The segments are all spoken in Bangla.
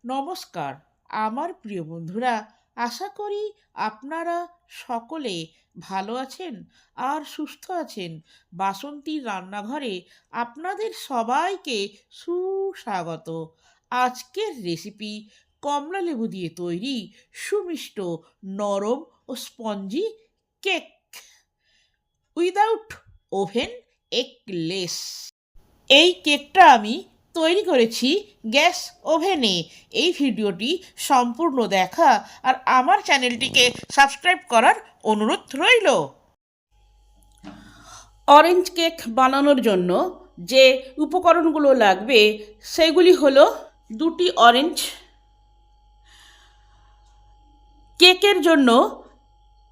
নমস্কার আমার প্রিয় বন্ধুরা, আশা করি আপনারা সকলে ভালো আছেন আর সুস্থ আছেন। বাসন্তীর রান্নাঘরে আপনাদের সবাইকে সুস্বাগত। আজকের রেসিপি কমলা লেবু দিয়ে তৈরি সুমিষ্ট, নরম ও spongy cake without oven eggless. এই কেকটা আমি তৈরি করেছি গ্যাস ওভেনে। এই ভিডিওটি সম্পূর্ণ দেখা আর আমার চ্যানেলটিকে সাবস্ক্রাইব করার অনুরোধ রইল। অরেঞ্জ কেক বানানোর জন্য যে উপকরণগুলো লাগবে সেগুলি হলো 2টি অরেঞ্জ, কেকের জন্য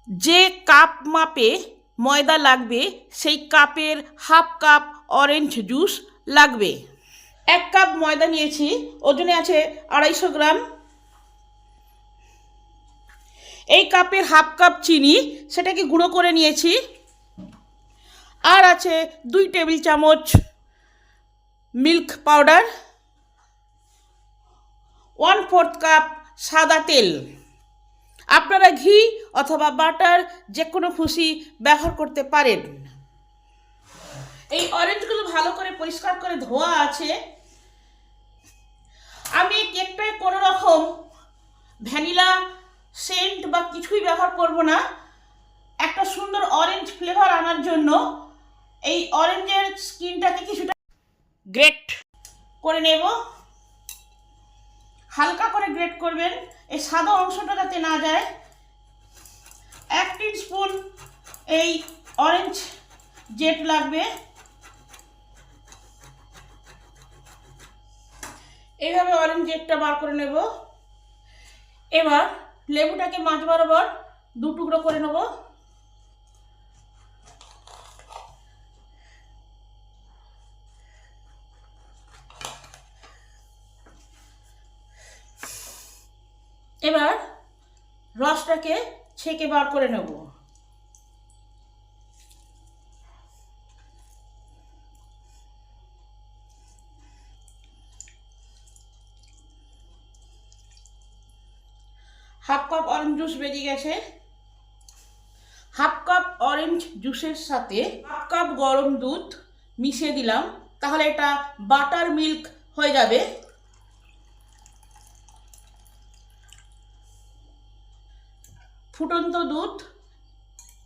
যে কাপ মাপে ময়দা লাগবে সেই কাপের হাফ কাপ অরেঞ্জ জুস লাগবে। 1 কাপ ময়দা নিয়েছি, ওজনে আছে 250 গ্রাম। এই কাপের হাফ কাপ চিনি, সেটাকে গুঁড়ো করে নিয়েছি। আর আছে 2 টেবিল চামচ মিল্ক পাউডার, 1/4 কাপ সাদা তেল। আপনারা ঘি অথবা বাটার যে কোনো খুশি ব্যবহার করতে পারেন। এই অরেঞ্জগুলো ভালো করে পরিষ্কার করে ধোয়া আছে। আমি এই কেকটায় কোনো রকম ভ্যানিলা সেন্ট বা কিছুই ব্যবহার করব না। একটা সুন্দর অরেঞ্জ ফ্লেভার আনার জন্য এই অরেঞ্জের স্কিনটাকে কিছুটা গ্রেট করে নেব। হালকা করে গ্রেট করবেন, এই সাদা অংশটা যাতে না যায়। 1 টিস্পুন এই অরেঞ্জ জেট লাগবে। এইভাবে অরেঞ্জ জেটটা বার করে নেব। এবার লেবুটাকে মাঝ বরাবর 2 টুকরো করে নেব। এবার রসটাকে ছেঁকে বার করে নেব। হাফ কাপ অরেঞ্জ জুস বেরিয়ে গেছে। হাফ কাপ অরেঞ্জ জুসের সাথে হাফ কাপ গরম দুধ মিশিয়ে দিলাম, তাহলে এটা বাটার মিল্ক হয়ে যাবে। ফুটন্ত দুধ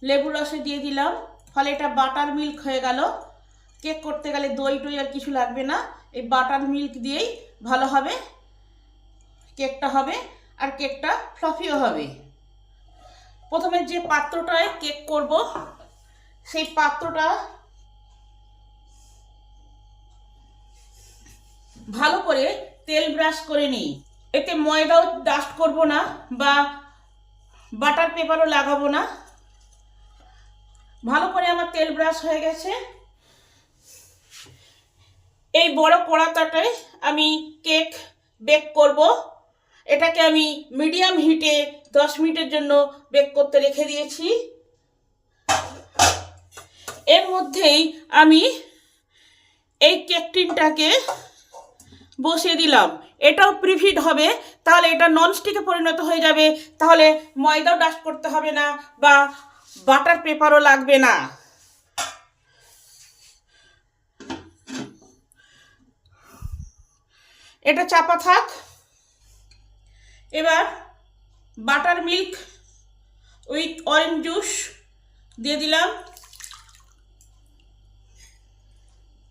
লেবুর রসে দিয়ে দিলাম, ফলে এটা বাটার মিল্ক হয়ে গেল। কেক করতে গেলে দই টই আর কিছু লাগবে না, এই বাটার মিল্ক দিয়েই ভালোভাবে কেকটা হবে আর কেকটা ফ্লাফিও হবে। প্রথমে যে পাত্রটায় কেক করব সেই পাত্রটা ভালো করে তেল ব্রাশ করে নিই। এতে ময়দাও ডাস্ট করব না বা বাটার পেপারও লাগাবো না। ভালো করে আমার তেল ব্রাশ হয়ে গেছে। এই বড় কড়াটায় আমি কেক বেক করব। এটাকে আমি মিডিয়াম হিটে 10 মিনিটের জন্য বেক করতে রেখে দিয়েছি। এর মধ্যেই আমি এই কেক টিনটাকে বসিয়ে দিলাম। এটাও প্রিহিট হবে, তাহলে এটা ননস্টিকে পরিণত হয়ে যাবে। তাহলে ময়দাও ডাস্ট করতে হবে না বা বাটার পেপারও লাগবে না। এটা চাপা থাক। এবার butter milk with orange juice দিয়ে দিলাম,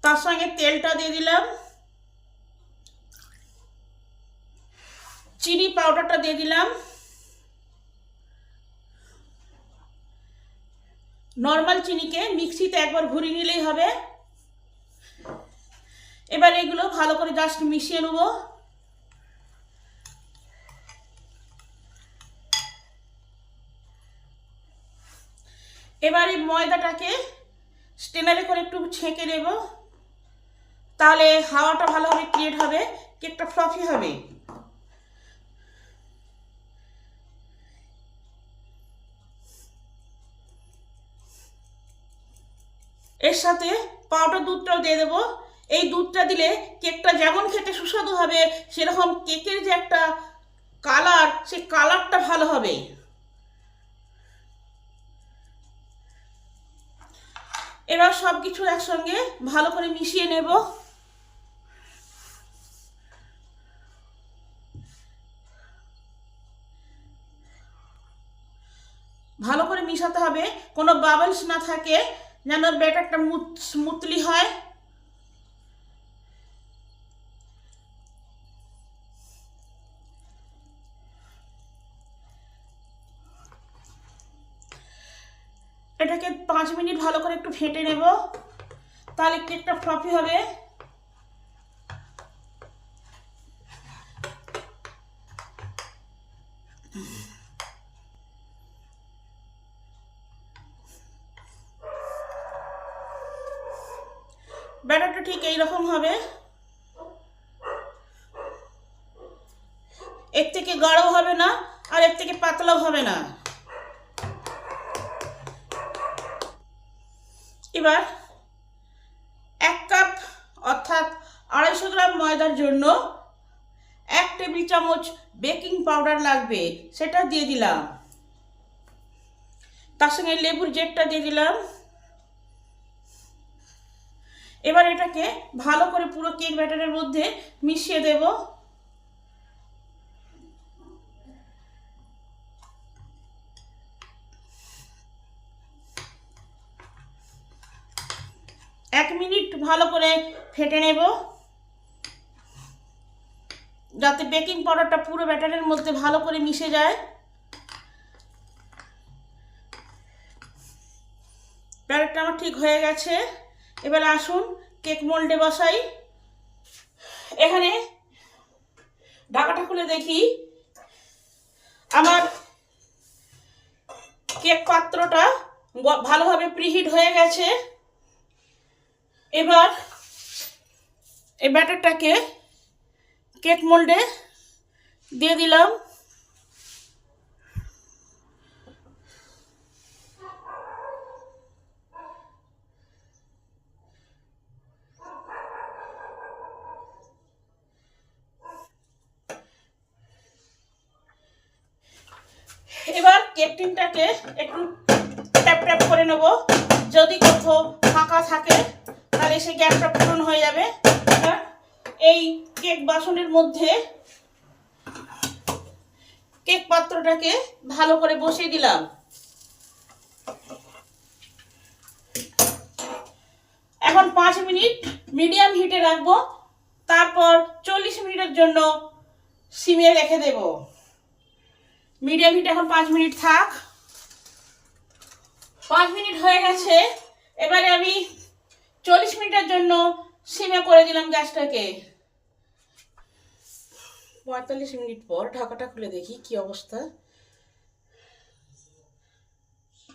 তার সঙ্গে তেলটা দিয়ে দিলাম, চিনি পাউডারটা দিয়ে দিলাম। নর্মাল চিনিকে মিক্সিতে একবার ঘুরিয়ে নিলেই হবে। এবার এগুলো ভালো করে জাস্ট মিশিয়ে নেব। এবার এই ময়দাটাকে স্টেনারে করে একটু ছেঁকে নেব, তাহলে হাওয়াটা ভালোভাবে ক্রিয়েট হবে, কেকটা ফ্লাফি হবে। এর সাথে পাউডার দুধটাও দিয়ে দেবো। এই দুধটা দিলে কেকটা যেমন খেতে সুস্বাদু হবে, সেরকম কেকের যে একটা কালার, সেই কালারটা ভালো হবে। এবার সব কিছু একসঙ্গে ভালো করে মিশিয়ে নেব। ভালো করে মিশাতে হবে, কোনো বাবলস না থাকে, যেন ব্যাটারটা স্মুথলি হয়। এটাকে 5 মিনিট ভালো করে একটু ফেটে নেব, তাহলে কেকটা ফ্লফি হবে। ব্যাটারটা ঠিক এইরকম হবে, এর থেকে গাঢ়ও হবে না আর এর থেকে পাতলাও হবে না। এবার 1 কাপ অর্থাৎ 250 গ্রাম ময়দার জন্য 1 টেবিল চামচ বেকিং পাউডার লাগবে, সেটা দিয়ে দিলাম। তার সঙ্গে লেবুর জেটটা দিয়ে দিলাম। এবার এটাকে ভালো করে পুরো কেক ব্যাটারের মধ্যে মিশিয়ে দেব। এক মিনিট ভালো করে ফেটে নেব, যাতে বেকিং পাউডারটা পুরো ব্যাটারের মধ্যে ভালো করে মিশে যায়। ব্যাটারটা আমার ঠিক হয়ে গেছে। এবার আসুন কেক মোল্ডে বসাই। এখানে ঢাকাটা খুলে দেখি, আমার কেক পাত্রটা ভালোভাবে প্রিহিট হয়ে গেছে। এবার এই ব্যাটারটাকে কেক মোল্ডে দিয়ে দিলাম। এবার কেক টিনটাকে একটু ট্যাপ ট্যাপ করে নেব, যদি কোথাও ফাঁকা থাকে তাহলে সেই গ্যাপটা পূরণ হয়ে যাবে। এবার এই কেক বাসনের মধ্যে কেক পাত্রটাকে ভালো করে বসিয়ে দিলাম। এখন 5 মিনিট মিডিয়াম হিটে রাখবো, তারপর 40 মিনিটের জন্য সিমে রেখে দেব। মিডিয়াম হিটে এখন 5 মিনিট থাক। 5 মিনিট হয়ে গেছে। এবারে আমি 40 মিনিটের জন্য সিমে করে দিলাম গ্যাসটাকে। 45 মিনিট পর ঢাকাটা খুলে দেখি কি অবস্থা।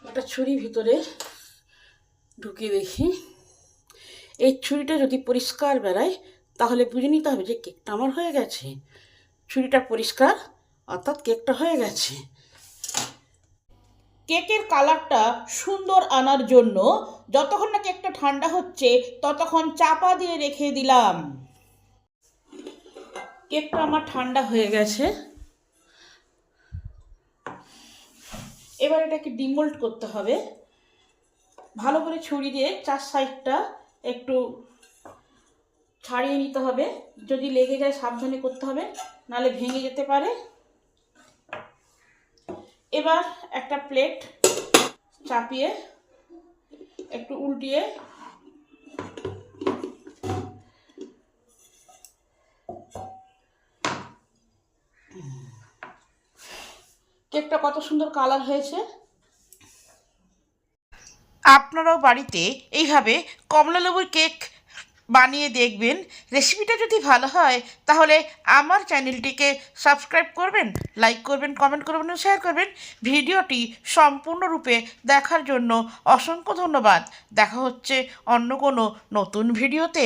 একটা ছুরি ভিতরে ঢুকিয়ে দেখি, এই ছুরিটা যদি পরিষ্কার বেরায় তাহলে বুঝে নিতে হবে যে কেকটা আমার হয়ে গেছে। ছুরিটা পরিষ্কার, অর্থাৎ কেকটা হয়ে গেছে। কেকের কালারটা সুন্দর আনার জন্য যতক্ষণ না কেকটা ঠান্ডা হচ্ছে ততক্ষণ চাপা দিয়ে রেখে দিলাম। কেকটা আমার ঠান্ডা হয়ে গেছে। এবার এটাকে ডিমোল্ড করতে হবে। ভালো করে ছুরি দিয়ে 4 সাইডটা একটু ছাড়িয়ে নিতে হবে, যদি লেগে যায় সাবধানে করতে হবে, নাহলে ভেঙে যেতে পারে। এবার একটা প্লেট চাপিয়ে একটু উল্টিয়ে কেকটা কত সুন্দর কালার হয়েছে। আপনারাও বাড়িতে এইভাবে কমলালেবুর কেক বানিয়ে দেখবেন। রেসিপিটা যদি ভালো হয় তাহলে আমার চ্যানেলটিকে সাবস্ক্রাইব করবেন, লাইক করবেন, কমেন্ট করবেন ও শেয়ার করবেন। ভিডিওটি সম্পূর্ণরূপে দেখার জন্য অসংখ্য ধন্যবাদ। দেখা হচ্ছে অন্য কোনো নতুন ভিডিওতে।